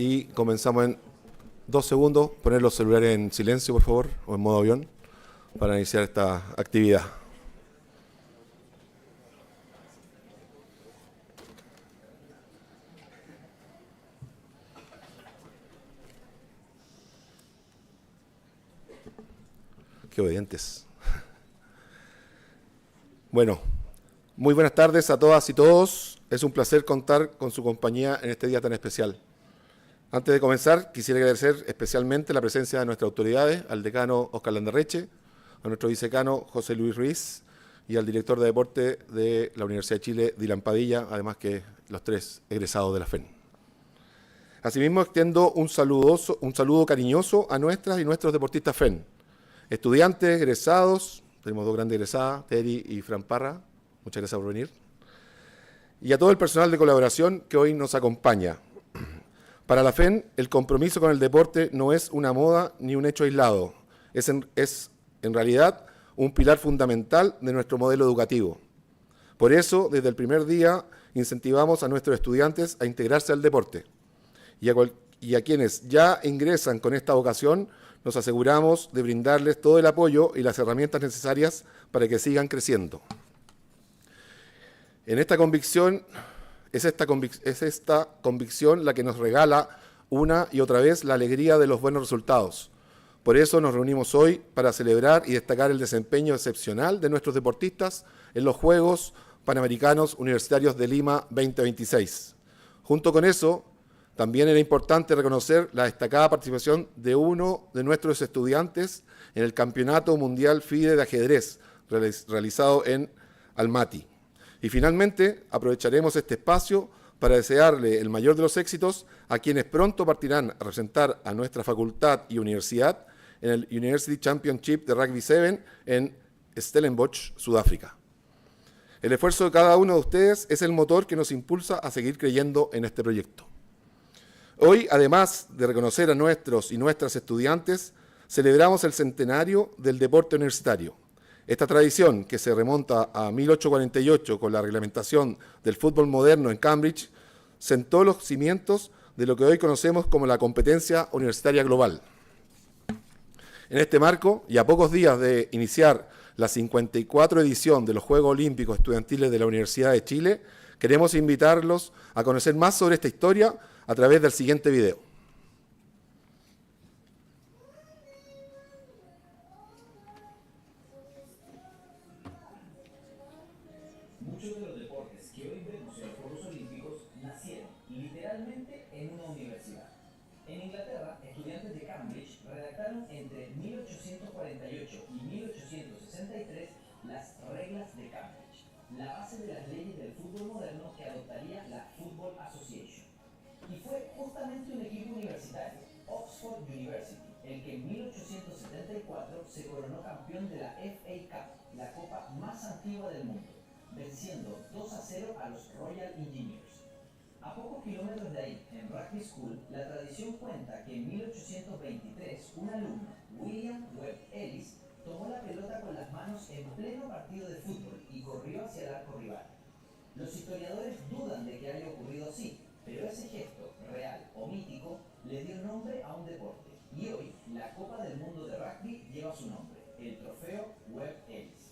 y comenzamos en 2 segundos. Poner los celulares en silencio, por favor, o en modo avión, para iniciar esta actividad. Qué obedientes. Bueno, muy buenas tardes a todas y todos. Es un placer contar con su compañía en este día tan especial. Antes de comenzar, quisiera agradecer especialmente la presencia de nuestras autoridades, al decano Óscar Landerreche, a nuestro vicecano José Luis Ruiz y al director de deporte de la Universidad de Chile, Dylan Padilla, además que los 3 egresados de la FEN. Asimismo, extiendo un saludo cariñoso a nuestras y nuestros deportistas FEN, estudiantes, egresados, tenemos 2 grandes egresadas, Teri y Fran Parra, muchas gracias por venir, y a todo el personal de colaboración que hoy nos acompaña. Para la FEN, el compromiso con el deporte no es una moda ni un hecho aislado, es en realidad un pilar fundamental de nuestro modelo educativo. Por eso, desde el primer día, incentivamos a nuestros estudiantes a integrarse al deporte. Y a quienes ya ingresan con esta vocación, nos aseguramos de brindarles todo el apoyo y las herramientas necesarias para que sigan creciendo. Es esta convicción la que nos regala una y otra vez la alegría de los buenos resultados. Por eso nos reunimos hoy para celebrar y destacar el desempeño excepcional de nuestros deportistas en los Juegos Panamericanos Universitarios de Lima 2026. Junto con eso, también era importante reconocer la destacada participación de uno de nuestros estudiantes en el Campeonato Mundial FIDE de Ajedrez, realizado en Almaty. Y finalmente, aprovecharemos este espacio para desearle el mayor de los éxitos a quienes pronto partirán a representar a nuestra facultad y universidad en el University Championship de Rugby 7 en Stellenbosch, Sudáfrica. El esfuerzo de cada uno de ustedes es el motor que nos impulsa a seguir creyendo en este proyecto. Hoy, además de reconocer a nuestros y nuestras estudiantes, celebramos el centenario del deporte universitario. Esta tradición, que se remonta a 1848 con la reglamentación del fútbol moderno en Cambridge, sentó los cimientos de lo que hoy conocemos como la competencia universitaria global. En este marco, y a pocos días de iniciar la 54 edición de los Juegos Olímpicos Estudiantiles de la Universidad de Chile, queremos invitarlos a conocer más sobre esta historia a través del siguiente video. Muchos de los deportes que hoy vemos en los Juegos Olímpicos nacieron literalmente en una universidad. En Inglaterra, estudiantes de Cambridge redactaron entre 1848 y 1863 las reglas de Cambridge, la base de las leyes del fútbol moderno que adoptaría la Football Association. Y fue justamente un equipo universitario, Oxford University, el que en 1874 se coronó campeón de la FA Cup, la copa más antigua del mundo, venciendo 2-0 a los Royal Engineers. A pocos kilómetros de ahí, en Rugby School, la tradición cuenta que en 1823 un alumno, William Webb Ellis, tomó la pelota con las manos en pleno partido de fútbol y corrió hacia el arco rival. Los historiadores dudan de que haya ocurrido así, pero ese gesto, real o mítico, le dio nombre a un deporte, y hoy la Copa del Mundo de Rugby lleva su nombre, el trofeo Webb Ellis.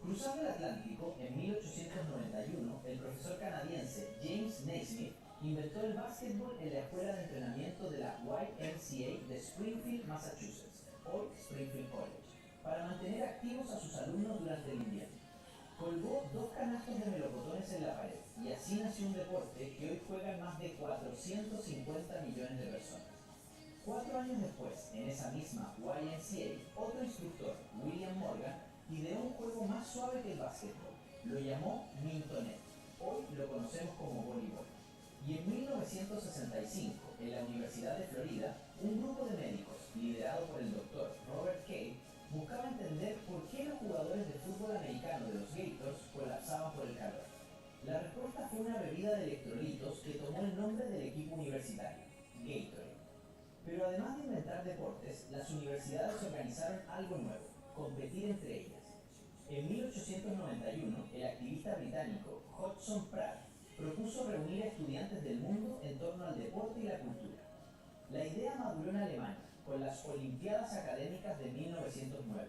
Cruzando el Atlántico, en 1891, el profesor canadiense James Naismith inventó el básquetbol en la escuela de entrenamiento de la YMCA de Springfield, Massachusetts, hoy Springfield College, para mantener activos a sus alumnos durante el invierno. Colgó 2 canastos de melocotones en la pared y así nació un deporte que hoy juegan más de 450 millones de personas. 4 años después, en esa misma YMCA, otro instructor, William Morgan, ideó un juego más suave que el básquetbol. Lo llamó Mintonet. Hoy lo conocemos como voleibol. Y en 1965, en la Universidad de Florida, un grupo de médicos, liderado por el doctor Robert Kay, buscaba entender por qué los jugadores de fútbol americano de los Gators colapsaban por el calor. La respuesta fue una bebida de electrolitos que tomó el nombre del equipo universitario, Gatorade. Pero además de inventar deportes, las universidades organizaron algo nuevo, competir entre ellas. En 1891, el activista británico Hudson Pratt propuso reunir a estudiantes del mundo en torno al deporte y la cultura. La idea maduró en Alemania con las Olimpiadas Académicas de 1909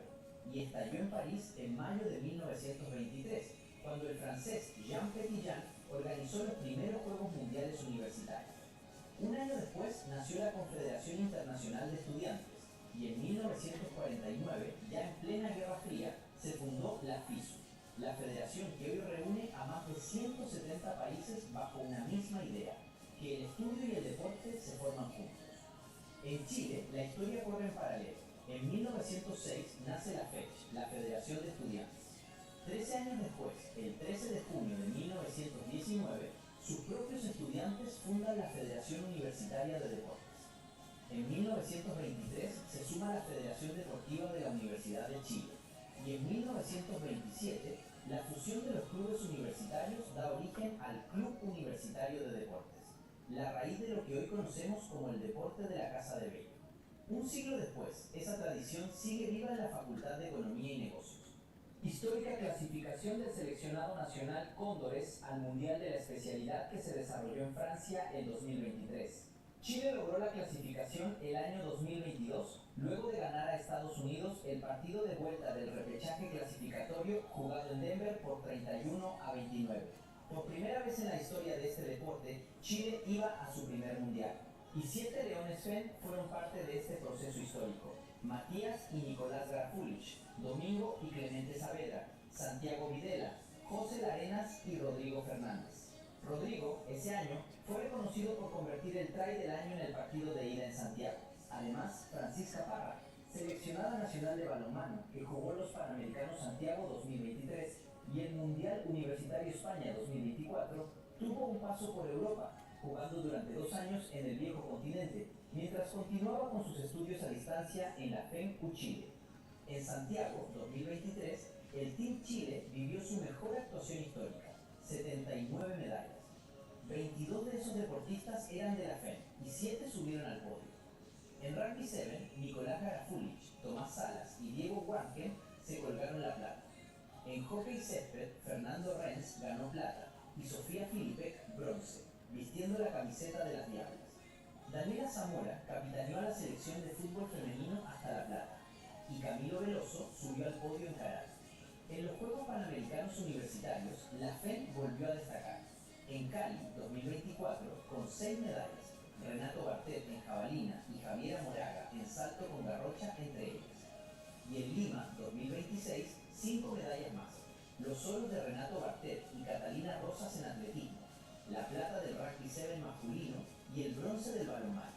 y estalló en París en mayo de 1923, cuando el francés Jean Petitjean organizó los primeros Juegos Mundiales Universitarios. Un año después nació la Confederación Internacional de Estudiantes y en 1949, ya en plena Guerra Fría, se fundó la FISU, la federación que hoy reúne a más de 170 países bajo una misma idea, que el estudio y el deporte se forman juntos. En Chile, la historia corre en paralelo. En 1906 nace la FECH, la Federación de Estudiantes. 13 años después, el 13 de junio de 1919, sus propios estudiantes fundan la Federación Universitaria de Deportes. En 1923 se suma la Federación Deportiva de la Universidad de Chile y en 1927 la fusión de los clubes universitarios da origen al Club Universitario de Deportes, la raíz de lo que hoy conocemos como el deporte de la Casa de Bello. Un siglo después, esa tradición sigue viva en la Facultad de Economía y Negocios. Histórica clasificación del seleccionado nacional Cóndores al Mundial de la especialidad que se desarrolló en Francia en 2023. Chile logró la clasificación el año 2022, luego de ganar a Estados Unidos el partido de vuelta del repechaje clasificatorio jugado en Denver por 31-29. Por primera vez en la historia de este deporte, Chile iba a su primer mundial, y 7 Leones FEN fueron parte de este proceso histórico. Matías y Nicolás Grafulich, Domingo y Clemente Saavedra, Santiago Videla, José Larenas y Rodrigo Fernández. Rodrigo, ese año, fue reconocido por convertir el try del año en el partido de ida en Santiago. Además, Francisca Parra, seleccionada nacional de balonmano, que jugó los Panamericanos Santiago 2023 y el Mundial Universitario España 2024, tuvo un paso por Europa, jugando durante 2 años en el viejo continente, mientras continuaba con sus estudios a distancia en la FENCU Chile. En Santiago 2023, el Team Chile vivió su mejor actuación histórica, 79 medallas. 22 de esos deportistas eran de la FEN y 7 subieron al podio. En Rugby 7, Nicolás Garafulich, Tomás Salas y Diego Warnken se colgaron la plata. En hockey césped, Fernando Renz ganó plata y Sofía Filipek bronce, vistiendo la camiseta de las Diablas. Daniela Zamora capitaneó a la selección de fútbol femenino hasta la plata y Camilo Veloso subió al podio en karate. En los Juegos Panamericanos Universitarios, la FEN volvió a destacar. En Cali 2024, con 6 medallas, Renato Bartet en jabalina y Javiera Moraga en salto con garrocha entre ellas. Y en Lima 2026, 5 medallas más. Los solos de Renato Bartet y Catalina Rosas en atletismo, la plata del Rugby 7 masculino y el bronce del balonmano.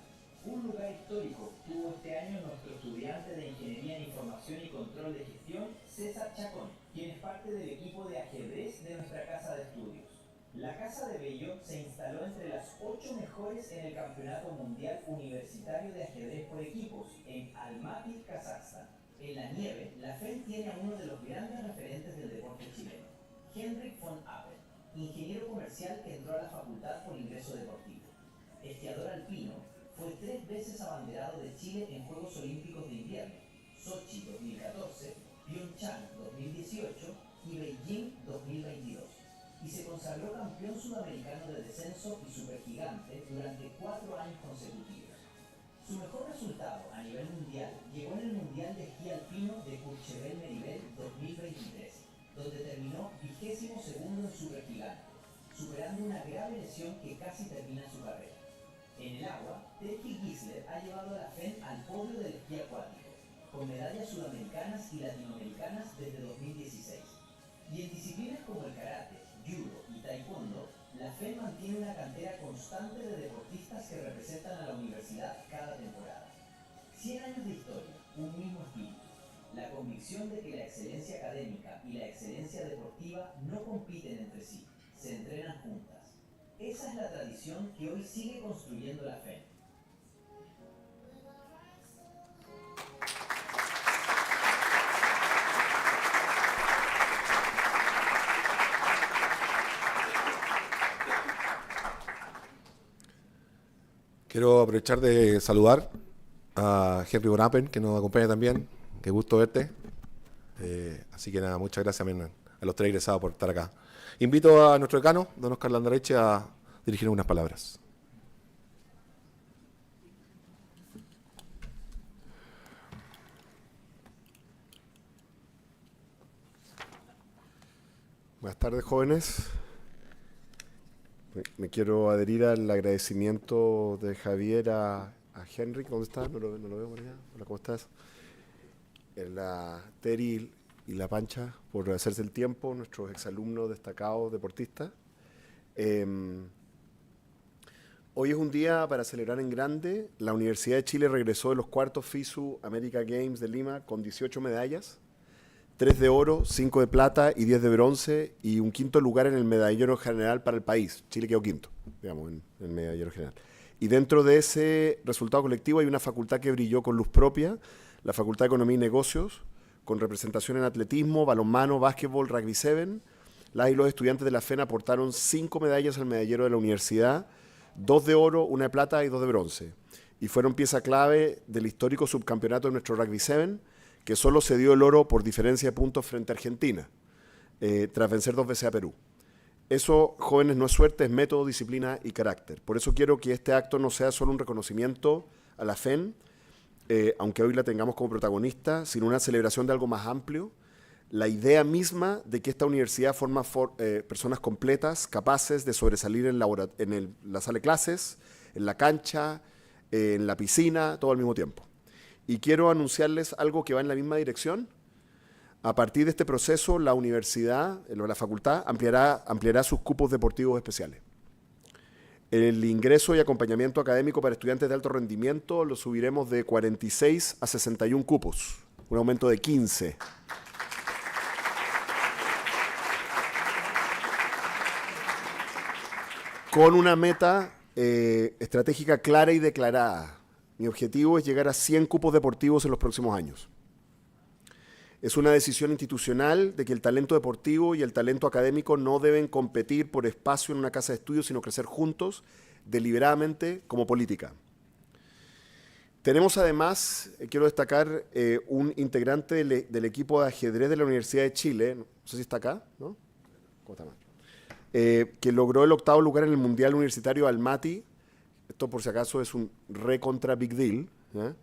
Un lugar histórico tuvo este año nuestro estudiante de Ingeniería en Información y Control de Gestión, César Chacón, quien es parte del equipo de ajedrez de nuestra casa de estudios. La Casa de Bello se instaló entre las 8 mejores en el Campeonato Mundial Universitario de Ajedrez por equipos en Almaty, Kazajstán. En la nieve, la FEN tiene a uno de los grandes referentes del deporte chileno, Henrik von Appel, ingeniero comercial que entró a la facultad por ingreso deportivo. Esquiador alpino, fue 3 veces abanderado de Chile en Juegos Olímpicos de Invierno, Sochi 2014, Pyeongchang 2018 y Beijing 2022, y se consagró campeón sudamericano de descenso y supergigante durante 4 años consecutivos. Su mejor resultado a nivel mundial llegó en el Mundial de Esquí Alpino de Courchevel-Méribel 2023, donde terminó 22º en supergigante, superando una grave lesión que casi termina su carrera. En el agua, Terky Gisler ha llevado a la FEN al podio del esquí acuático, con medallas sudamericanas y latinoamericanas desde 2016. Y en disciplinas como el karate, judo y taekwondo, la FEN mantiene una cantera constante de deportistas que representan a la universidad cada temporada. 100 años de historia, un mismo espíritu. La convicción de que la excelencia académica y la excelencia deportiva no compiten entre sí, se entrenan juntas. Esa es la tradición que hoy sigue construyendo la FEN. Quiero aprovechar de saludar a Henry von Appen, que nos acompaña también. Qué gusto verte. Así que nada, muchas gracias a los 3 egresados por estar acá. Invito a nuestro decano, don Oscar Landareche, a dirigir unas palabras. Buenas tardes, jóvenes. Me quiero adherir al agradecimiento de Javier a Henrik. ¿Dónde está? No lo veo por allá. Hola, ¿cómo estás? La Teri y la Pancha por hacerse el tiempo, nuestros exalumnos destacados deportistas. Hoy es un día para celebrar en grande. La Universidad de Chile regresó de los cuartos FISU America Games de Lima con 18 medallas, 3 de oro, 5 de plata y 10 de bronce, y un quinto lugar en el medallero general para el país. Chile quedó quinto, digamos, en el medallero general. Y dentro de ese resultado colectivo hay una facultad que brilló con luz propia, la Facultad de Economía y Negocios, con representación en atletismo, balonmano, básquetbol, rugby 7. Las y los estudiantes de la FEN aportaron 5 medallas al medallero de la universidad, 2 de oro, 1 de plata y 2 de bronce. Y fueron pieza clave del histórico subcampeonato de nuestro rugby 7, que solo se dio el oro por diferencia de puntos frente a Argentina, tras vencer 2 veces a Perú. Eso, jóvenes, no es suerte, es método, disciplina y carácter. Por eso quiero que este acto no sea solo un reconocimiento a la FEN, aunque hoy la tengamos como protagonista, sino una celebración de algo más amplio, la idea misma de que esta universidad forma personas completas, capaces de sobresalir en la sala de clases, en la cancha, en la piscina, todo al mismo tiempo. Y quiero anunciarles algo que va en la misma dirección. A partir de este proceso, la universidad, la facultad, ampliará sus cupos deportivos especiales. El ingreso y acompañamiento académico para estudiantes de alto rendimiento lo subiremos de 46 a 61 cupos, un aumento de 15. Con una meta estratégica clara y declarada. Mi objetivo es llegar a 100 cupos deportivos en los próximos años. Es una decisión institucional de que el talento deportivo y el talento académico no deben competir por espacio en una casa de estudios, sino crecer juntos, deliberadamente, como política. Tenemos además, quiero destacar, un integrante del equipo de ajedrez de la Universidad de Chile, no sé si está acá, ¿no? ¿Cómo está mal? Que logró el 8º lugar en el Mundial Universitario Almaty. Esto, por si acaso, es un recontra big deal, ¿eh?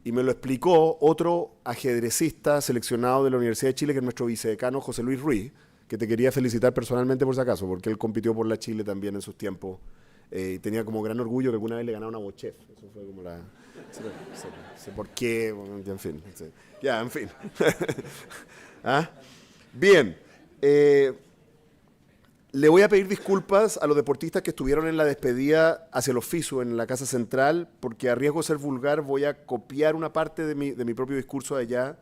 Y me lo explicó otro ajedrecista seleccionado de la Universidad de Chile, que es nuestro vicedecano José Luis Ruiz, que te quería felicitar personalmente por si acaso, porque él compitió por la Chile también en sus tiempos. Y tenía como gran orgullo que alguna vez le ganara una Bochef. Eso fue como la... sé por qué, en fin. Ya, en fin. ¿Ah? Bien. Le voy a pedir disculpas a los deportistas que estuvieron en la despedida hacia los FISU en la Casa Central, porque a riesgo de ser vulgar voy a copiar una parte de mi propio discurso de allá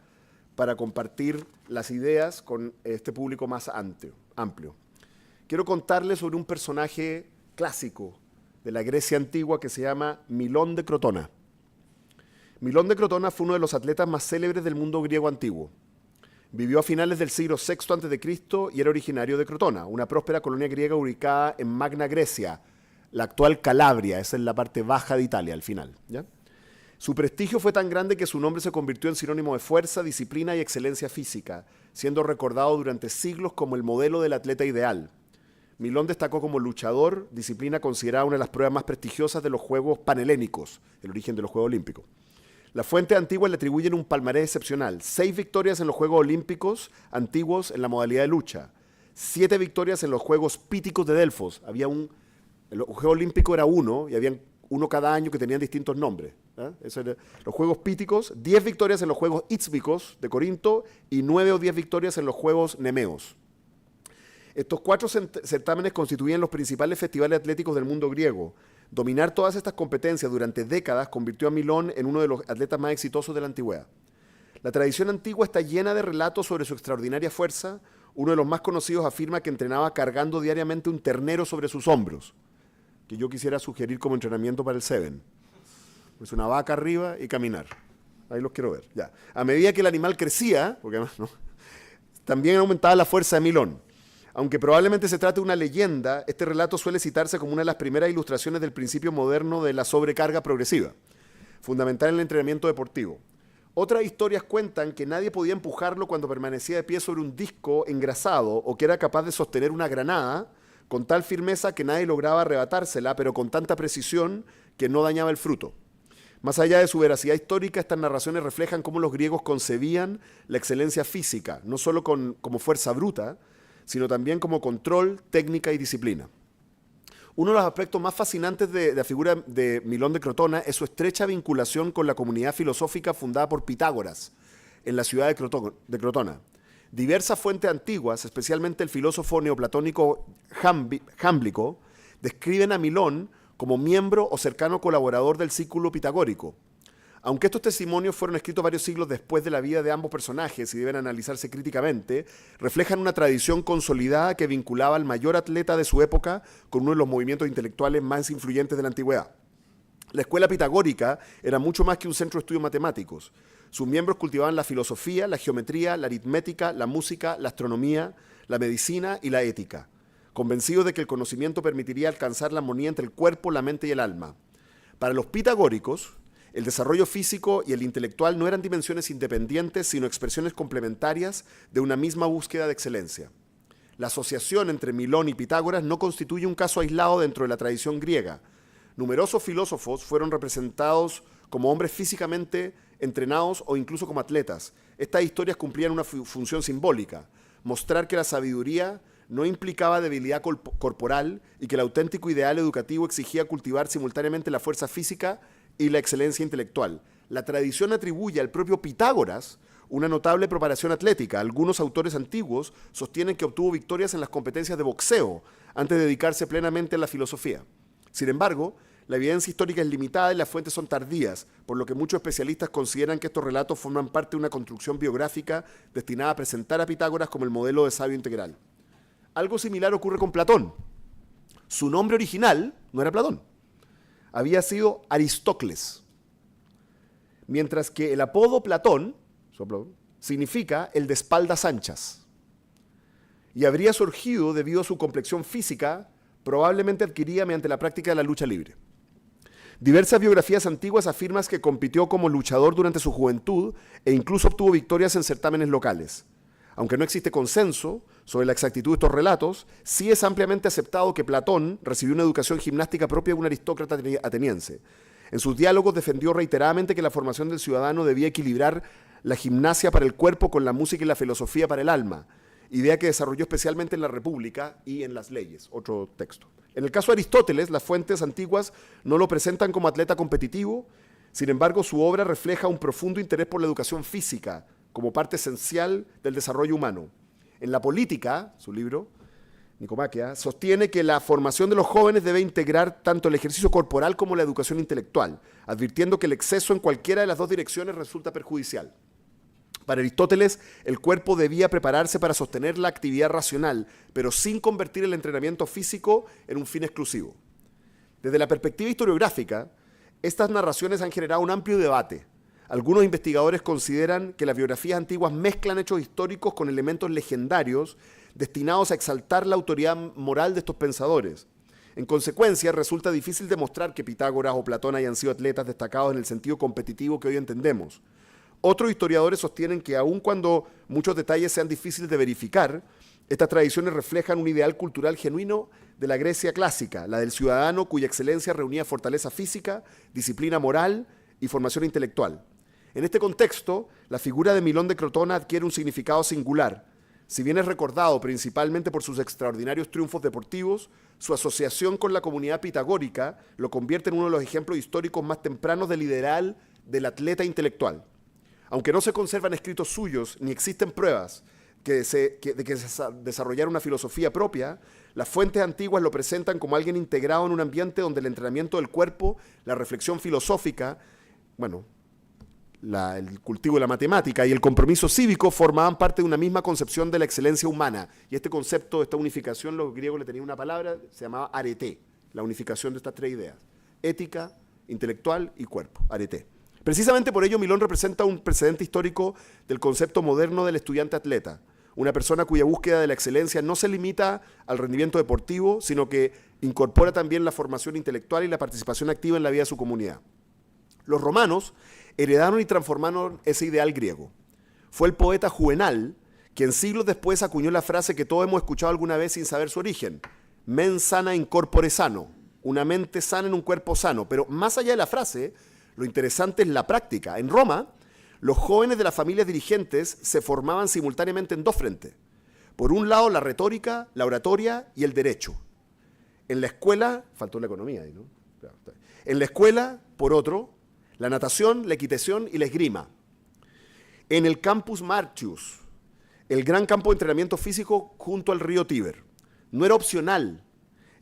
para compartir las ideas con este público más amplio. Quiero contarles sobre un personaje clásico de la Grecia antigua que se llama Milón de Crotona. Milón de Crotona fue uno de los atletas más célebres del mundo griego antiguo. Vivió a finales del siglo VI a.C. y era originario de Crotona, una próspera colonia griega ubicada en Magna Grecia, la actual Calabria, esa es la parte baja de Italia, al final, ¿ya? Su prestigio fue tan grande que su nombre se convirtió en sinónimo de fuerza, disciplina y excelencia física, siendo recordado durante siglos como el modelo del atleta ideal. Milón destacó como luchador, disciplina considerada una de las pruebas más prestigiosas de los Juegos Panhelénicos, el origen de los Juegos Olímpicos. Las fuentes antiguas le atribuyen un palmarés excepcional: 6 victorias en los Juegos Olímpicos antiguos en la modalidad de lucha, 7 victorias en los Juegos Píticos de Delfos. El Juego Olímpico era uno, y habían uno cada año que tenían distintos nombres, ¿eh? Los Juegos Píticos, 10 victorias en los Juegos Ítzbicos de Corinto y 9 o 10 victorias en los Juegos Nemeos. Estos 4 certámenes constituían los principales festivales atléticos del mundo griego. Dominar todas estas competencias durante décadas convirtió a Milón en uno de los atletas más exitosos de la antigüedad. La tradición antigua está llena de relatos sobre su extraordinaria fuerza. Uno de los más conocidos afirma que entrenaba cargando diariamente un ternero sobre sus hombros, que yo quisiera sugerir como entrenamiento para el Seven. Pues una vaca arriba y caminar. Ahí los quiero ver. Ya. A medida que el animal crecía, porque además, ¿no?, también aumentaba la fuerza de Milón. Aunque probablemente se trate de una leyenda, este relato suele citarse como una de las primeras ilustraciones del principio moderno de la sobrecarga progresiva, fundamental en el entrenamiento deportivo. Otras historias cuentan que nadie podía empujarlo cuando permanecía de pie sobre un disco engrasado, o que era capaz de sostener una granada con tal firmeza que nadie lograba arrebatársela, pero con tanta precisión que no dañaba el fruto. Más allá de su veracidad histórica, estas narraciones reflejan cómo los griegos concebían la excelencia física, no solo como fuerza bruta, sino también como control, técnica y disciplina. Uno de los aspectos más fascinantes de la figura de Milón de Crotona es su estrecha vinculación con la comunidad filosófica fundada por Pitágoras en la ciudad de Crotona. Diversas fuentes antiguas, especialmente el filósofo neoplatónico Jámblico, describen a Milón como miembro o cercano colaborador del círculo pitagórico. Aunque estos testimonios fueron escritos varios siglos después de la vida de ambos personajes y deben analizarse críticamente, reflejan una tradición consolidada que vinculaba al mayor atleta de su época con uno de los movimientos intelectuales más influyentes de la antigüedad. La escuela pitagórica era mucho más que un centro de estudios matemáticos. Sus miembros cultivaban la filosofía, la geometría, la aritmética, la música, la astronomía, la medicina y la ética, convencidos de que el conocimiento permitiría alcanzar la armonía entre el cuerpo, la mente y el alma. Para los pitagóricos, el desarrollo físico y el intelectual no eran dimensiones independientes, sino expresiones complementarias de una misma búsqueda de excelencia. La asociación entre Milón y Pitágoras no constituye un caso aislado dentro de la tradición griega. Numerosos filósofos fueron representados como hombres físicamente entrenados o incluso como atletas. Estas historias cumplían una función simbólica, mostrar que la sabiduría no implicaba debilidad corporal y que el auténtico ideal educativo exigía cultivar simultáneamente la fuerza física y la excelencia intelectual. La tradición atribuye al propio Pitágoras una notable preparación atlética. Algunos autores antiguos sostienen que obtuvo victorias en las competencias de boxeo antes de dedicarse plenamente a la filosofía. Sin embargo, la evidencia histórica es limitada y las fuentes son tardías, por lo que muchos especialistas consideran que estos relatos forman parte de una construcción biográfica destinada a presentar a Pitágoras como el modelo de sabio integral. Algo similar ocurre con Platón. Su nombre original no era Platón, había Aristócles, mientras que el apodo Platón significa el de espaldas anchas y habría surgido debido a su complexión física, probablemente adquirida mediante la práctica de la lucha libre. Diversas biografías antiguas afirman que compitió como luchador durante su juventud e incluso obtuvo victorias en certámenes locales. Aunque no existe consenso sobre la exactitud de estos relatos, sí es ampliamente aceptado que Platón recibió una educación gimnástica propia de un aristócrata ateniense. En sus diálogos defendió reiteradamente que la formación del ciudadano debía equilibrar la gimnasia para el cuerpo con la música y la filosofía para el alma, idea que desarrolló especialmente en la República y en las leyes, otro texto. En el caso de Aristóteles, las fuentes antiguas no lo presentan como atleta competitivo, sin embargo, su obra refleja un profundo interés por la educación física, como parte esencial del desarrollo humano. En la política, su libro, Nicomaquia, sostiene que la formación de los jóvenes debe integrar tanto el ejercicio corporal como la educación intelectual, advirtiendo que el exceso en cualquiera de las dos direcciones resulta perjudicial. Para Aristóteles, el cuerpo debía prepararse para sostener la actividad racional, pero sin convertir el entrenamiento físico en un fin exclusivo. Desde la perspectiva historiográfica, estas narraciones han generado un amplio debate. Algunos investigadores consideran que las biografías antiguas mezclan hechos históricos con elementos legendarios destinados a exaltar la autoridad moral de estos pensadores. En consecuencia, resulta difícil demostrar que Pitágoras o Platón hayan sido atletas destacados en el sentido competitivo que hoy entendemos. Otros historiadores sostienen que aun cuando muchos detalles sean difíciles de verificar, estas tradiciones reflejan un ideal cultural genuino de la Grecia clásica, la del ciudadano cuya excelencia reunía fortaleza física, disciplina moral y formación intelectual. En este contexto, la figura de Milón de Crotona adquiere un significado singular. Si bien es recordado principalmente por sus extraordinarios triunfos deportivos, su asociación con la comunidad pitagórica lo convierte en uno de los ejemplos históricos más tempranos del ideal del atleta intelectual. Aunque no se conservan escritos suyos ni existen pruebas de que se desarrollara una filosofía propia, las fuentes antiguas lo presentan como alguien integrado en un ambiente donde el entrenamiento del cuerpo, la reflexión filosófica, el cultivo de la matemática y el compromiso cívico formaban parte de una misma concepción de la excelencia humana. Y este concepto, esta unificación, los griegos le tenían una palabra, se llamaba arete, la unificación de estas tres ideas: ética, intelectual y cuerpo, arete. Precisamente por ello, Milón representa un precedente histórico del concepto moderno del estudiante atleta, una persona cuya búsqueda de la excelencia no se limita al rendimiento deportivo, sino que incorpora también la formación intelectual y la participación activa en la vida de su comunidad. Los romanos heredaron y transformaron ese ideal griego. Fue el poeta Juvenal quien siglos después acuñó la frase que todos hemos escuchado alguna vez sin saber su origen: mens sana in corpore sano, una mente sana en un cuerpo sano. Pero más allá de la frase, lo interesante es la práctica. En Roma, los jóvenes de las familias dirigentes se formaban simultáneamente en dos frentes. Por un lado, la retórica, la oratoria y el derecho. En la escuela, faltó la economía ahí, ¿no? En la escuela, por otro, la natación, la equitación y la esgrima. En el Campus Martius, el gran campo de entrenamiento físico junto al río Tíber. No era opcional,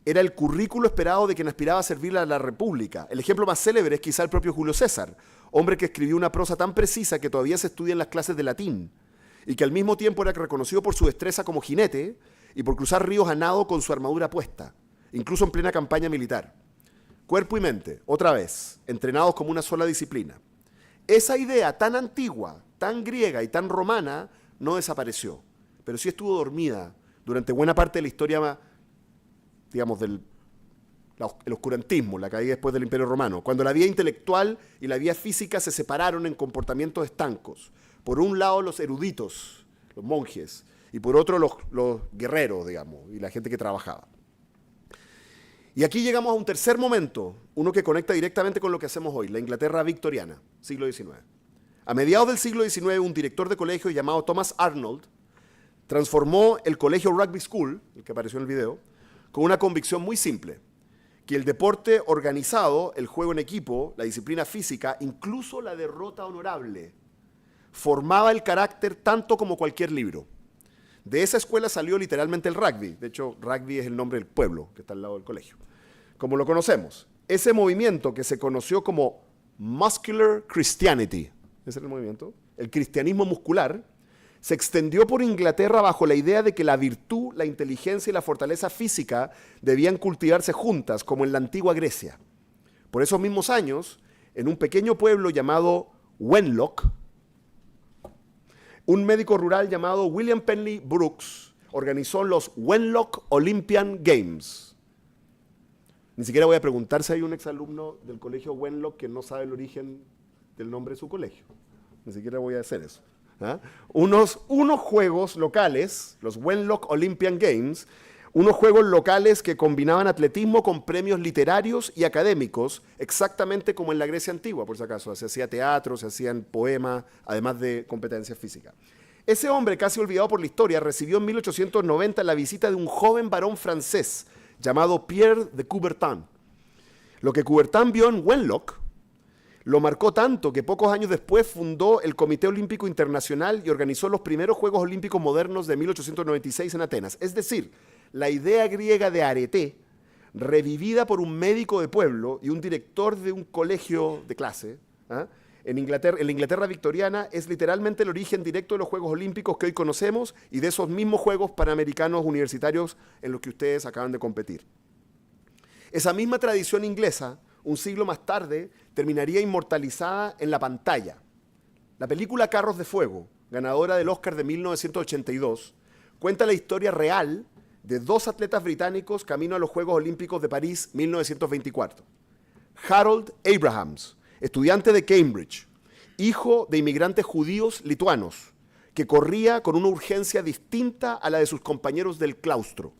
era el currículo esperado de quien aspiraba a servir a la República. El ejemplo más célebre es quizá el propio Julio César, hombre que escribió una prosa tan precisa que todavía se estudia en las clases de latín, y que al mismo tiempo era reconocido por su destreza como jinete y por cruzar ríos a nado con su armadura puesta, incluso en plena campaña militar. Cuerpo y mente, otra vez, entrenados como una sola disciplina. Esa idea tan antigua, tan griega y tan romana no desapareció, pero sí estuvo dormida durante buena parte de la historia, digamos, el oscurantismo, la caída después del Imperio Romano, cuando la vida intelectual y la vida física se separaron en comportamientos estancos. Por un lado los eruditos, los monjes, y por otro los guerreros, digamos, y la gente que trabajaba. Y aquí llegamos a un tercer momento, uno que conecta directamente con lo que hacemos hoy, la Inglaterra victoriana, siglo XIX. A mediados del siglo XIX, un director de colegio llamado Thomas Arnold transformó el colegio Rugby School, el que apareció en el video, con una convicción muy simple, que el deporte organizado, el juego en equipo, la disciplina física, incluso la derrota honorable, formaba el carácter tanto como cualquier libro. De esa escuela salió literalmente el rugby. De hecho, rugby es el nombre del pueblo que está al lado del colegio. Como lo conocemos, ese movimiento que se conoció como Muscular Christianity, ese era el movimiento, el cristianismo muscular, se extendió por Inglaterra bajo la idea de que la virtud, la inteligencia y la fortaleza física debían cultivarse juntas, como en la antigua Grecia. Por esos mismos años, en un pequeño pueblo llamado Wenlock, un médico rural llamado William Penley Brooks organizó los Wenlock Olympian Games. Ni siquiera voy a preguntar si hay un exalumno del colegio Wenlock que no sabe el origen del nombre de su colegio. Ni siquiera voy a hacer eso. ¿Ah? Unos juegos locales, los Wenlock Olympian Games, unos juegos locales que combinaban atletismo con premios literarios y académicos, exactamente como en la Grecia antigua, por si acaso. Se hacía teatro, se hacían poemas, además de competencias físicas. Ese hombre, casi olvidado por la historia, recibió en 1890 la visita de un joven varón francés llamado Pierre de Coubertin. Lo que Coubertin vio en Wenlock lo marcó tanto que pocos años después fundó el Comité Olímpico Internacional y organizó los primeros Juegos Olímpicos modernos de 1896 en Atenas. Es decir, la idea griega de arete, revivida por un médico de pueblo y un director de un colegio de clase, ¿ah? En la Inglaterra victoriana, es literalmente el origen directo de los Juegos Olímpicos que hoy conocemos y de esos mismos Juegos Panamericanos Universitarios en los que ustedes acaban de competir. Esa misma tradición inglesa, un siglo más tarde, terminaría inmortalizada en la pantalla. La película Carros de Fuego, ganadora del Oscar de 1982, cuenta la historia real de dos atletas británicos camino a los Juegos Olímpicos de París 1924. Harold Abrahams, estudiante de Cambridge, hijo de inmigrantes judíos lituanos, que corría con una urgencia distinta a la de sus compañeros del claustro.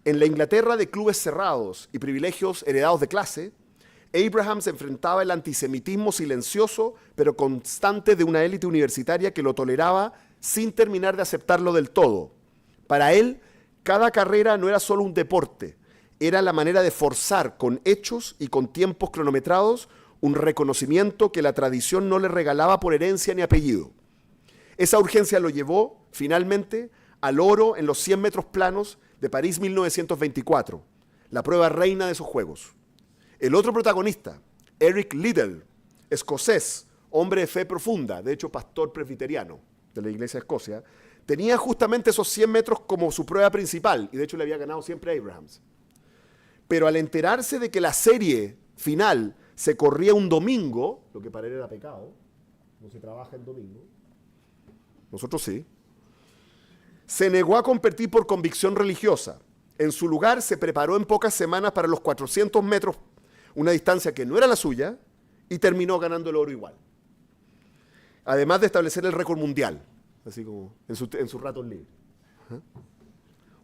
En la Inglaterra de clubes cerrados y privilegios heredados de clase, Abrahams enfrentaba el antisemitismo silencioso pero constante de una élite universitaria que lo toleraba sin terminar de aceptarlo del todo. Para él, cada carrera no era solo un deporte, era la manera de forzar con hechos y con tiempos cronometrados un reconocimiento que la tradición no le regalaba por herencia ni apellido. Esa urgencia lo llevó, finalmente, al oro en los 100 metros planos de París 1924, la prueba reina de esos Juegos. El otro protagonista, Eric Liddell, escocés, hombre de fe profunda, de hecho pastor presbiteriano de la Iglesia de Escocia, tenía justamente esos 100 metros como su prueba principal, y de hecho le había ganado siempre a Abrahams. Pero al enterarse de que la serie final se corría un domingo, lo que para él era pecado, no se trabaja el domingo, nosotros sí, se negó a competir por convicción religiosa. En su lugar se preparó en pocas semanas para los 400 metros, una distancia que no era la suya, y terminó ganando el oro igual. Además de establecer el récord mundial, así como en sus ratos libres.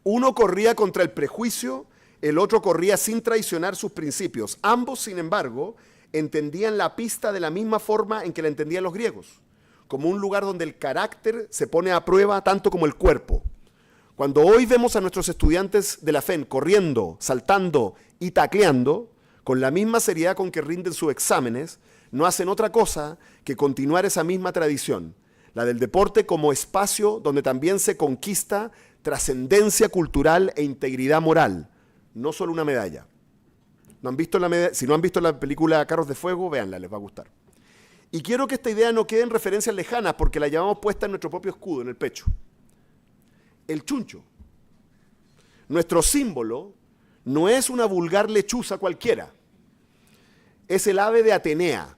Uno corría contra el prejuicio, el otro corría sin traicionar sus principios. Ambos, sin embargo, entendían la pista de la misma forma en que la entendían los griegos, como un lugar donde el carácter se pone a prueba tanto como el cuerpo, Cuando hoy vemos a nuestros estudiantes de la FEN corriendo, saltando y tacleando, con la misma seriedad con que rinden sus exámenes, no hacen otra cosa que continuar esa misma tradición, la del deporte como espacio donde también se conquista trascendencia cultural e integridad moral, no solo una medalla. Si no han visto la película Carros de Fuego, véanla, les va a gustar. Y quiero que esta idea no quede en referencias lejanas porque la llevamos puesta en nuestro propio escudo, en el pecho. El chuncho. Nuestro símbolo no es una vulgar lechuza cualquiera. Es el ave de Atenea,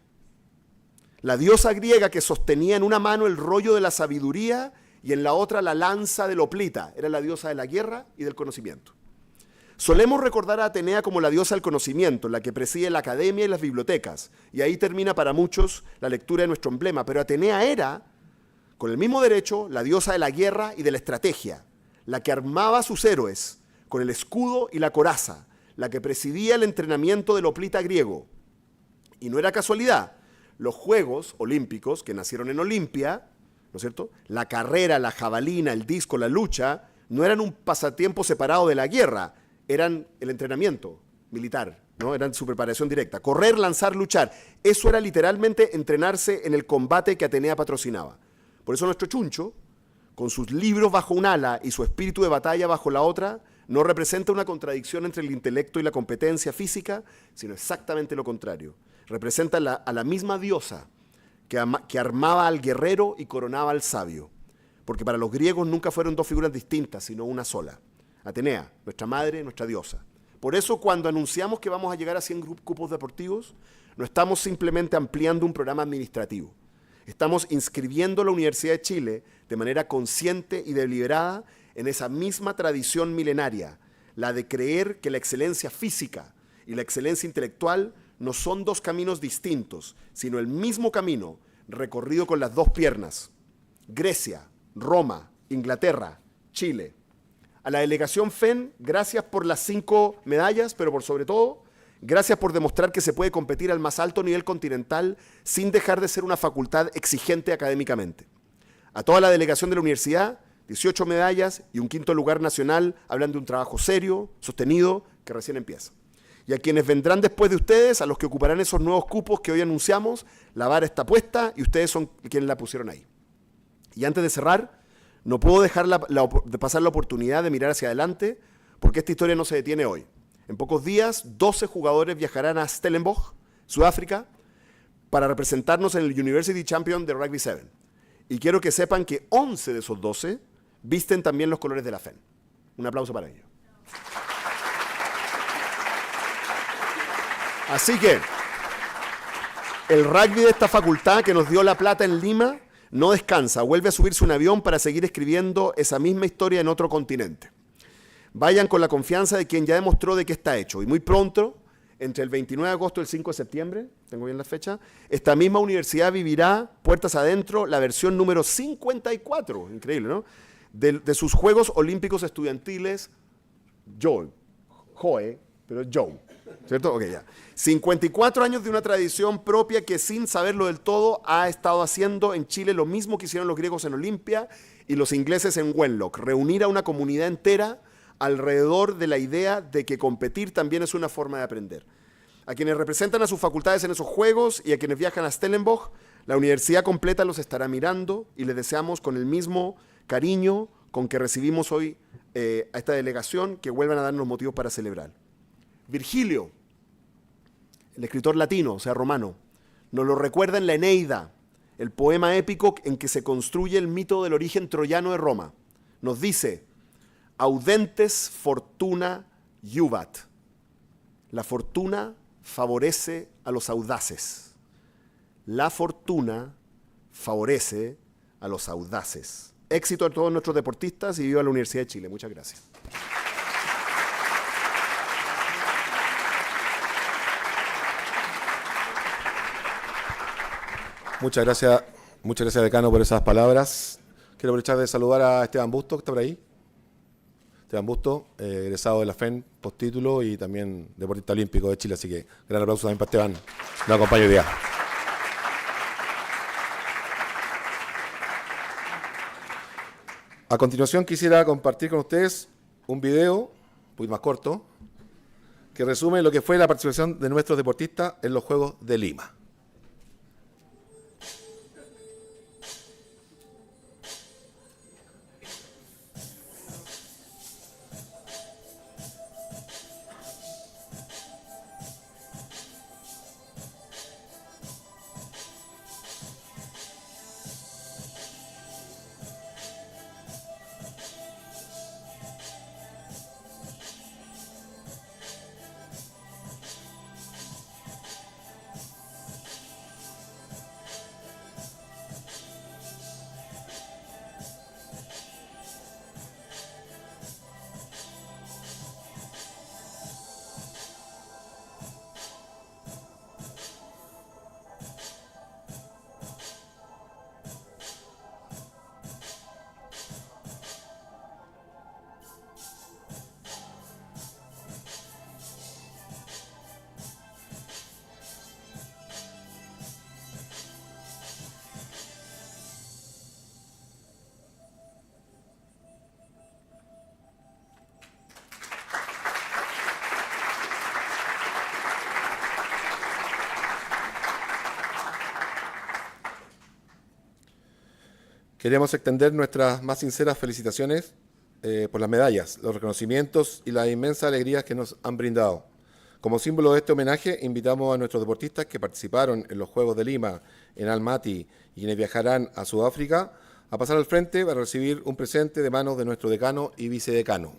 la diosa griega que sostenía en una mano el rollo de la sabiduría y en la otra la lanza del hoplita. Era la diosa de la guerra y del conocimiento. Solemos recordar a Atenea como la diosa del conocimiento, la que preside la academia y las bibliotecas. Y ahí termina para muchos la lectura de nuestro emblema. Pero Atenea era, con el mismo derecho, la diosa de la guerra y de la estrategia, la que armaba a sus héroes con el escudo y la coraza, la que presidía el entrenamiento del hoplita griego. Y no era casualidad. Los Juegos Olímpicos, que nacieron en Olimpia, ¿no es cierto? La carrera, la jabalina, el disco, la lucha, no eran un pasatiempo separado de la guerra, eran el entrenamiento militar, ¿no? Eran su preparación directa. Correr, lanzar, luchar. Eso era literalmente entrenarse en el combate que Atenea patrocinaba. Por eso nuestro chuncho, con sus libros bajo un ala y su espíritu de batalla bajo la otra, no representa una contradicción entre el intelecto y la competencia física, sino exactamente lo contrario. Representa a la misma diosa que armaba al guerrero y coronaba al sabio. Porque para los griegos nunca fueron dos figuras distintas, sino una sola. Atenea, nuestra madre, nuestra diosa. Por eso cuando anunciamos que vamos a llegar a 100 cupos deportivos, no estamos simplemente ampliando un programa administrativo. Estamos inscribiendo a la Universidad de Chile de manera consciente y deliberada en esa misma tradición milenaria, la de creer que la excelencia física y la excelencia intelectual no son dos caminos distintos, sino el mismo camino recorrido con las dos piernas. Grecia, Roma, Inglaterra, Chile. A la delegación FEN, gracias por las 5 medallas, pero por sobre todo, gracias por demostrar que se puede competir al más alto nivel continental sin dejar de ser una facultad exigente académicamente. A toda la delegación de la universidad, 18 medallas y un 5º lugar nacional hablan de un trabajo serio, sostenido, que recién empieza. Y a quienes vendrán después de ustedes, a los que ocuparán esos nuevos cupos que hoy anunciamos, la vara está puesta y ustedes son quienes la pusieron ahí. Y antes de cerrar, no puedo dejar de pasar la oportunidad de mirar hacia adelante, porque esta historia no se detiene hoy. En pocos días, 12 jugadores viajarán a Stellenbosch, Sudáfrica, para representarnos en el University Champion de Rugby 7. Y quiero que sepan que 11 de esos 12 visten también los colores de la FEN. Un aplauso para ellos. Así que, el rugby de esta facultad que nos dio la plata en Lima no descansa, vuelve a subirse un avión para seguir escribiendo esa misma historia en otro continente. Vayan con la confianza de quien ya demostró de qué está hecho. Y muy pronto, entre el 29 de agosto y el 5 de septiembre, tengo bien la fecha, esta misma universidad vivirá, puertas adentro, la versión número 54, increíble, ¿no? De sus Juegos Olímpicos Estudiantiles, Joe, ¿cierto? Ok, ya. 54 años de una tradición propia que sin saberlo del todo ha estado haciendo en Chile lo mismo que hicieron los griegos en Olimpia y los ingleses en Wenlock, reunir a una comunidad entera alrededor de la idea de que competir también es una forma de aprender. A quienes representan a sus facultades en esos juegos y a quienes viajan a Stellenbosch, la universidad completa los estará mirando y les deseamos con el mismo cariño con que recibimos hoy a esta delegación que vuelvan a darnos motivos para celebrar. Virgilio, el escritor latino, o sea, romano, nos lo recuerda en la Eneida, el poema épico en que se construye el mito del origen troyano de Roma. Nos dice: audentes fortuna iubat. La fortuna favorece a los audaces. La fortuna favorece a los audaces. Éxito a todos nuestros deportistas y viva la Universidad de Chile. Muchas gracias. Muchas gracias, decano, por esas palabras. Quiero aprovechar de saludar a Esteban Busto, que está por ahí. Esteban Busto, egresado de la FEN, postítulo y también deportista olímpico de Chile. Así que gran aplauso también para Esteban. Nos acompaña hoy día. A continuación quisiera compartir con ustedes un video, un poquito más corto, que resume lo que fue la participación de nuestros deportistas en los Juegos de Lima. Queremos extender nuestras más sinceras felicitaciones por las medallas, los reconocimientos y las inmensas alegrías que nos han brindado. Como símbolo de este homenaje, invitamos a nuestros deportistas que participaron en los Juegos de Lima, en Almaty y quienes viajarán a Sudáfrica, a pasar al frente para recibir un presente de manos de nuestro decano y vicedecano.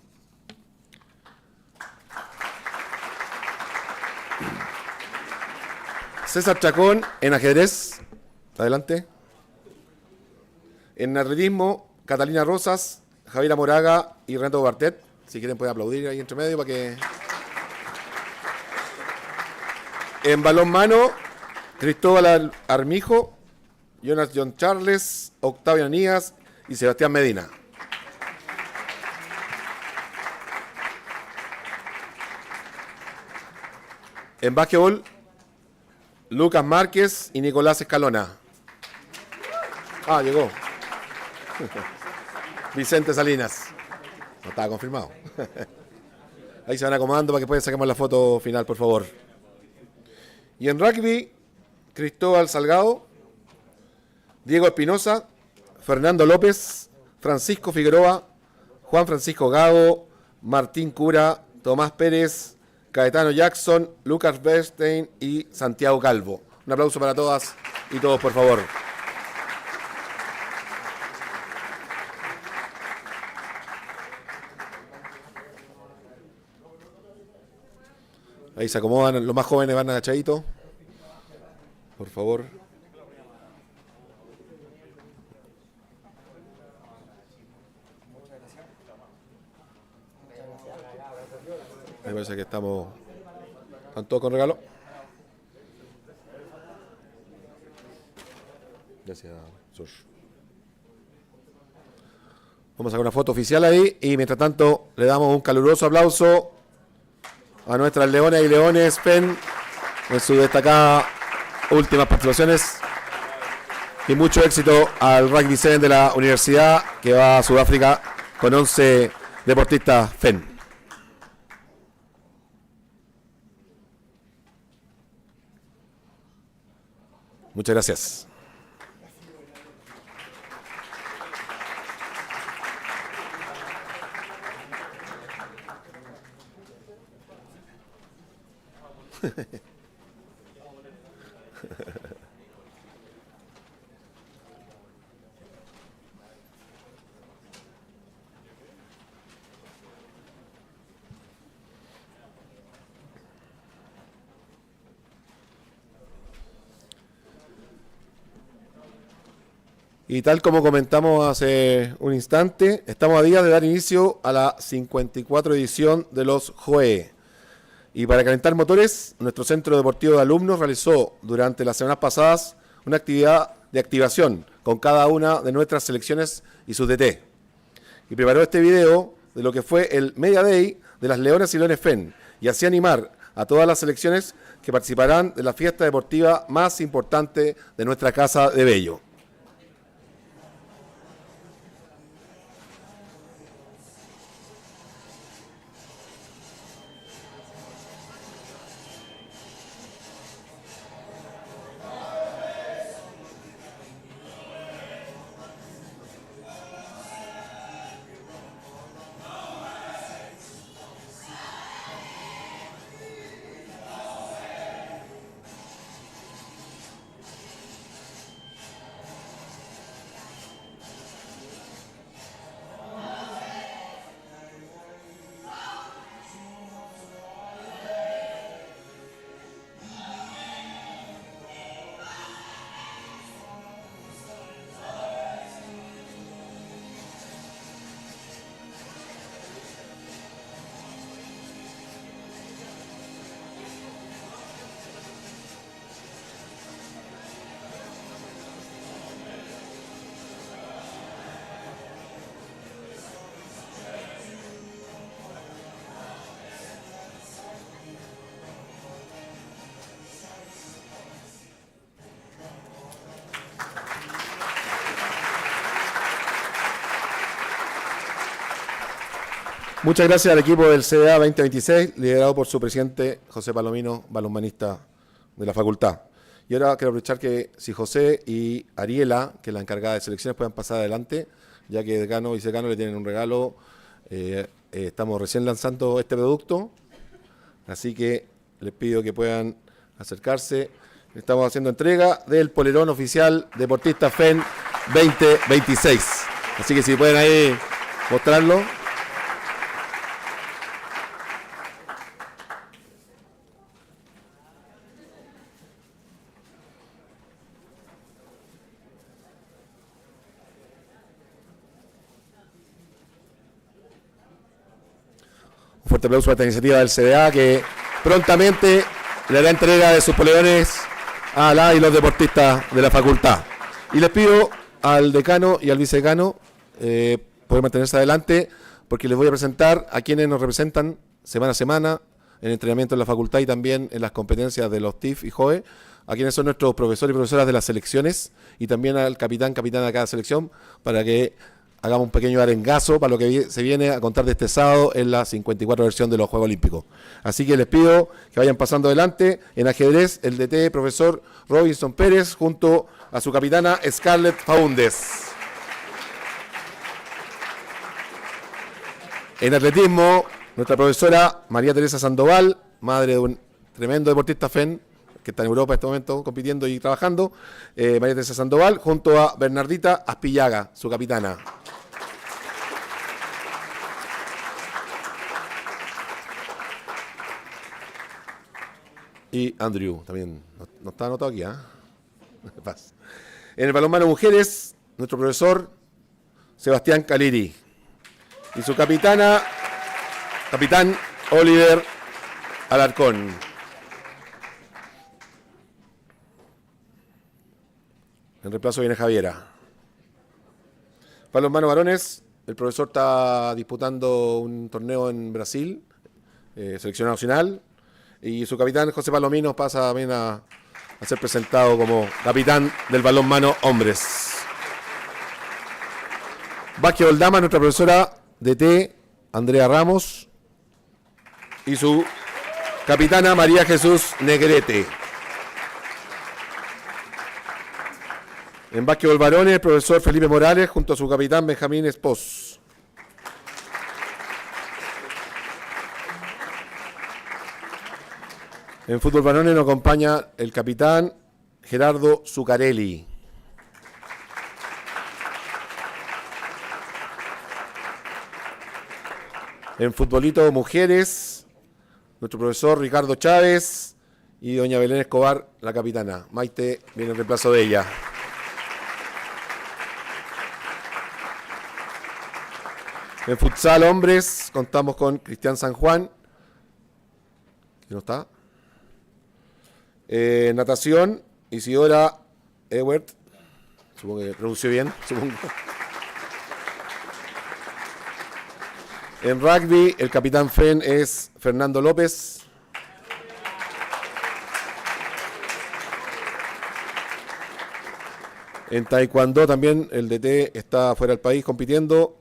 César Chacón, en ajedrez. Adelante. En atletismo, Catalina Rosas, Javiera Moraga y Renato Bartet. Si quieren pueden aplaudir ahí entre medio para que... En balonmano, Cristóbal Armijo, Jonas John Charles, Octavio Anías y Sebastián Medina. En básquetbol, Lucas Márquez y Nicolás Escalona. Ah, llegó. Vicente Salinas. No estaba confirmado. Ahí se van acomodando para que puedan sacar la foto final, por favor. Y en rugby, Cristóbal Salgado, Diego Espinosa, Fernando López, Francisco Figueroa, Juan Francisco Gago, Martín Cura, Tomás Pérez, Caetano Jackson, Lucas Bernstein y Santiago Calvo. Un aplauso para todas y todos, por favor. Ahí se acomodan, los más jóvenes van agachaditos. Por favor. Me parece que ¿están todos con regalo? Gracias, Sur. Vamos a sacar una foto oficial ahí y mientras tanto le damos un caluroso aplauso a nuestras leonas y leones FEN en su destacada últimas participaciones y mucho éxito al Rugby 7 de la universidad que va a Sudáfrica con 11 deportistas FEN. Muchas gracias. Y tal como comentamos hace un instante, estamos a días de dar inicio a la 54 edición de los JOE. Y para calentar motores, nuestro Centro Deportivo de Alumnos realizó durante las semanas pasadas una actividad de activación con cada una de nuestras selecciones y sus DT. Y preparó este video de lo que fue el Media Day de las Leonas y Leones FEN, y así animar a todas las selecciones que participarán de la fiesta deportiva más importante de nuestra Casa de Bello. Muchas gracias al equipo del CDA 2026, liderado por su presidente José Palomino, balonmanista de la facultad. Y ahora quiero aprovechar que si José y Ariela, que es la encargada de selecciones, puedan pasar adelante, ya que decano y vicedecano le tienen un regalo. Estamos recién lanzando este producto, así que les pido que puedan acercarse. Estamos haciendo entrega del polerón oficial Deportista FEN 2026. Así que si pueden ahí mostrarlo. Un fuerte aplauso a esta iniciativa del CDA que prontamente le hará entrega de sus polerones a la y los deportistas de la facultad. Y les pido al decano y al vicedecano poder mantenerse adelante porque les voy a presentar a quienes nos representan semana a semana en entrenamiento en la facultad y también en las competencias de los TIF y JOE, a quienes son nuestros profesores y profesoras de las selecciones y también al capitana de cada selección para que hagamos un pequeño arengazo para lo que se viene a contar de este sábado en la 54 versión de los Juegos Olímpicos. Así que les pido que vayan pasando adelante. En ajedrez, el DT profesor Robinson Pérez junto a su capitana Scarlett Faúndez. En atletismo, nuestra profesora María Teresa Sandoval, madre de un tremendo deportista FEN, que está en Europa en este momento compitiendo y trabajando, María Teresa Sandoval, junto a Bernardita Aspillaga, su capitana. Y Andrew, también, no está anotado aquí, ¿ah? En el balonmano mujeres, nuestro profesor Sebastián Caliri. Y su capitán Oliver Alarcón. En reemplazo viene Javiera. Balonmano varones, el profesor está disputando un torneo en Brasil, selección nacional. Y su capitán, José Palomino, pasa también a ser presentado como capitán del balonmano hombres. Básquetbol dama, nuestra profesora DT, Andrea Ramos. Y su capitana, María Jesús Negrete. En básquetbol varones, el profesor Felipe Morales, junto a su capitán, Benjamín Espós. En fútbol varones nos acompaña el capitán Gerardo Zuccarelli. En futbolito mujeres, nuestro profesor Ricardo Chávez y doña Belén Escobar, la capitana. Maite viene en reemplazo de ella. En futsal hombres contamos con Cristian San Juan, que no está. Natación, Isidora Ewert, supongo que pronunció bien, supongo. En rugby, el capitán FEN es Fernando López. En taekwondo también el DT está fuera del país compitiendo.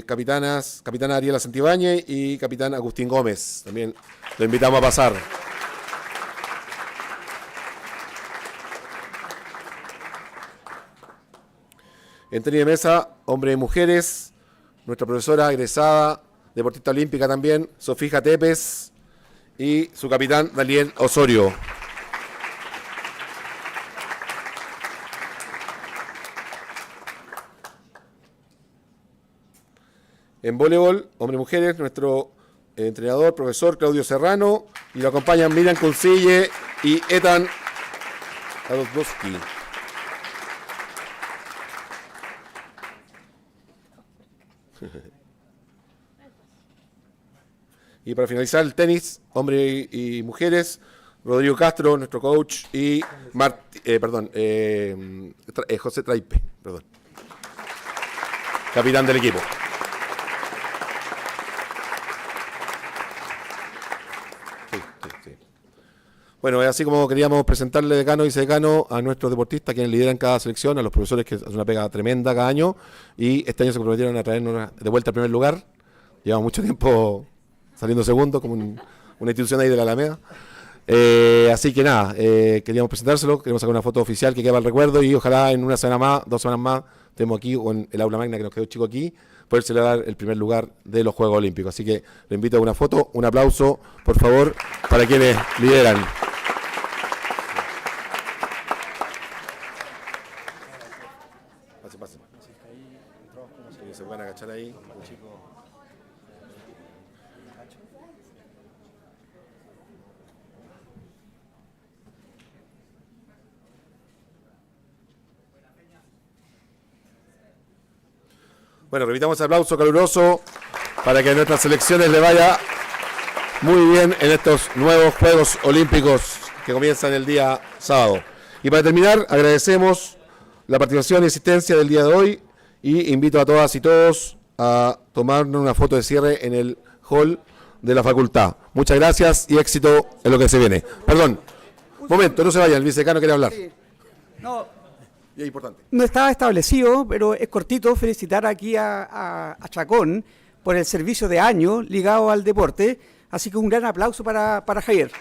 Capitana Ariela Santibáñez y capitán Agustín Gómez. También lo invitamos a pasar. En tenis de mesa, hombres y mujeres, nuestra profesora egresada, deportista olímpica también, Sofía Tepes, y su capitán Daniel Osorio. En voleibol, hombres y mujeres, nuestro entrenador, profesor Claudio Serrano, y lo acompañan Miriam Concille y Ethan Adolfowski. Y para finalizar el tenis, hombres y mujeres, Rodrigo Castro, nuestro coach, y José Traipe, capitán del equipo. Sí. Bueno, es así como queríamos presentarle decano y vicedecano a nuestros deportistas, quienes lideran cada selección, a los profesores que hacen una pega tremenda cada año, y este año se comprometieron a traernos de vuelta al primer lugar Llevamos mucho tiempo saliendo segundo, como una institución ahí de la Alameda. Así que nada, queríamos presentárselo, queremos sacar una foto oficial que quede para el recuerdo y ojalá en una semana más, 2 semanas más, estemos aquí o en el aula magna que nos quedó chico aquí, poder celebrar el primer lugar de los Juegos Olímpicos. Así que le invito a una foto, un aplauso, por favor, para quienes lideran. Pase. Sí, se pueden agachar ahí. Bueno, repitamos el aplauso caluroso para que a nuestras selecciones le vaya muy bien en estos nuevos Juegos Olímpicos que comienzan el día sábado. Y para terminar, agradecemos la participación y asistencia del día de hoy y invito a todas y todos a tomarnos una foto de cierre en el hall de la facultad. Muchas gracias y éxito en lo que se viene. Perdón, momento, no se vayan, el vicedecano quiere hablar. Sí. No, Y es importante. no estaba establecido, pero es cortito felicitar aquí a Chacón por el servicio de año ligado al deporte. Así que un gran aplauso para Javier.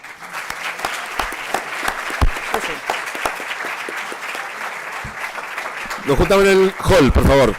Nos juntamos en el hall, por favor.